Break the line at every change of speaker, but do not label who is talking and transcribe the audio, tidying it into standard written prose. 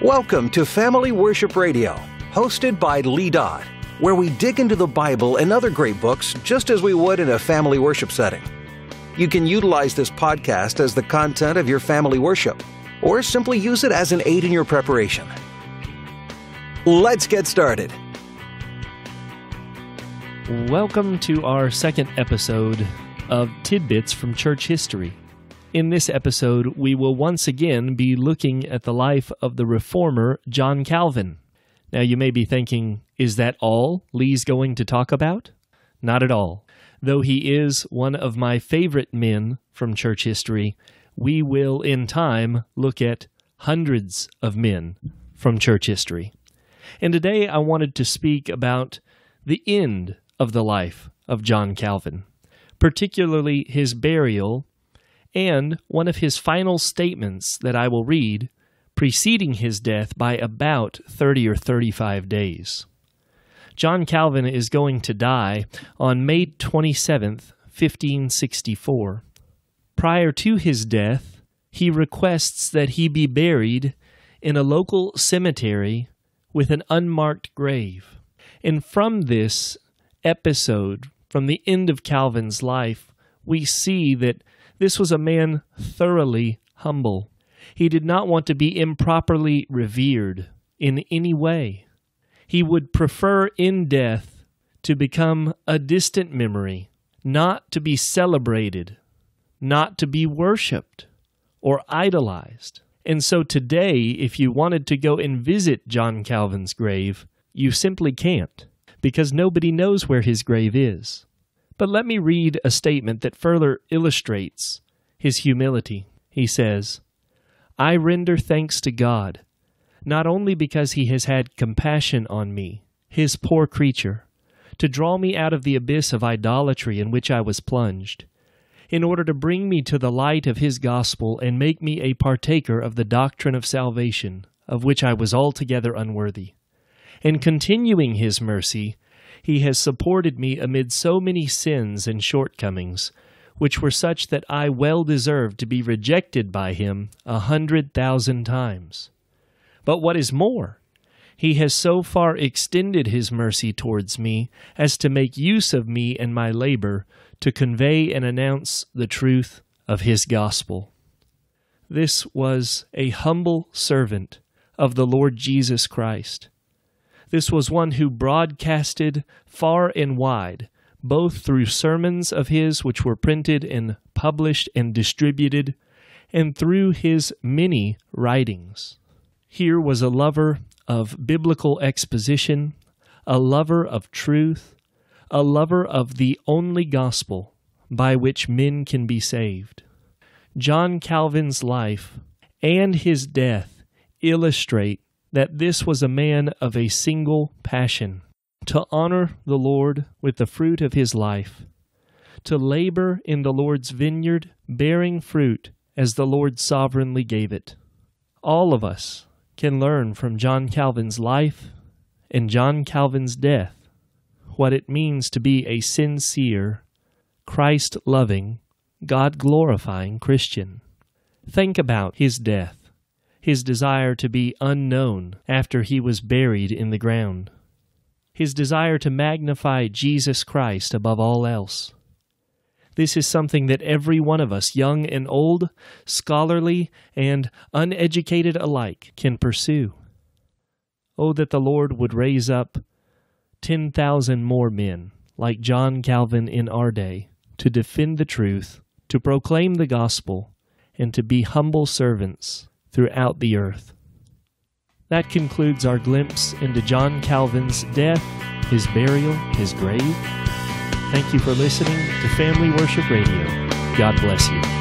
Welcome to Family Worship Radio, hosted by Lee Dodd, where we dig into the Bible and other great books just as we would in a family worship setting. You can utilize this podcast as the content of your family worship, or simply use it as an aid in your preparation. Let's get started.
Welcome to our second episode of Tidbits from Church History. In this episode, we will once again be looking at the life of the reformer John Calvin. Now, you may be thinking, is that all Lee's going to talk about? Not at all. Though he is one of my favorite men from church history, we will, in time, look at hundreds of men from church history. And today I wanted to speak about the end of the life of John Calvin, particularly his burial and one of his final statements that I will read preceding his death by about 30 or 35 days. John Calvin is going to die on May 27th, 1564. Prior to his death, he requests that he be buried in a local cemetery with an unmarked grave. And from this episode, from the end of Calvin's life, we see that this was a man thoroughly humble. He did not want to be improperly revered in any way. He would prefer in death to become a distant memory, not to be celebrated, not to be worshipped or idolized. And so today, if you wanted to go and visit John Calvin's grave, you simply can't, because nobody knows where his grave is. But let me read a statement that further illustrates his humility. He says, "I render thanks to God, not only because he has had compassion on me, his poor creature, to draw me out of the abyss of idolatry in which I was plunged, in order to bring me to the light of his gospel and make me a partaker of the doctrine of salvation, of which I was altogether unworthy. And continuing his mercy, he has supported me amid so many sins and shortcomings, which were such that I well deserved to be rejected by him 100,000 times. But what is more, he has so far extended his mercy towards me as to make use of me and my labor to convey and announce the truth of his gospel." This was a humble servant of the Lord Jesus Christ. This was one who broadcasted far and wide, both through sermons of his which were printed and published and distributed, and through his many writings. Here was a lover of biblical exposition, a lover of truth, a lover of the only gospel by which men can be saved. John Calvin's life and his death illustrate that this was a man of a single passion: to honor the Lord with the fruit of his life, to labor in the Lord's vineyard, bearing fruit as the Lord sovereignly gave it. All of us can learn from John Calvin's life and John Calvin's death what it means to be a sincere, Christ-loving, God-glorifying Christian. Think about his death, his desire to be unknown after he was buried in the ground, his desire to magnify Jesus Christ above all else. This is something that every one of us, young and old, scholarly and uneducated alike, can pursue. Oh, that the Lord would raise up 10,000 more men like John Calvin in our day to defend the truth, to proclaim the gospel, and to be humble servants throughout the earth. That concludes our glimpse into John Calvin's death, his burial, his grave. Thank you for listening to Family Worship Radio. God bless you.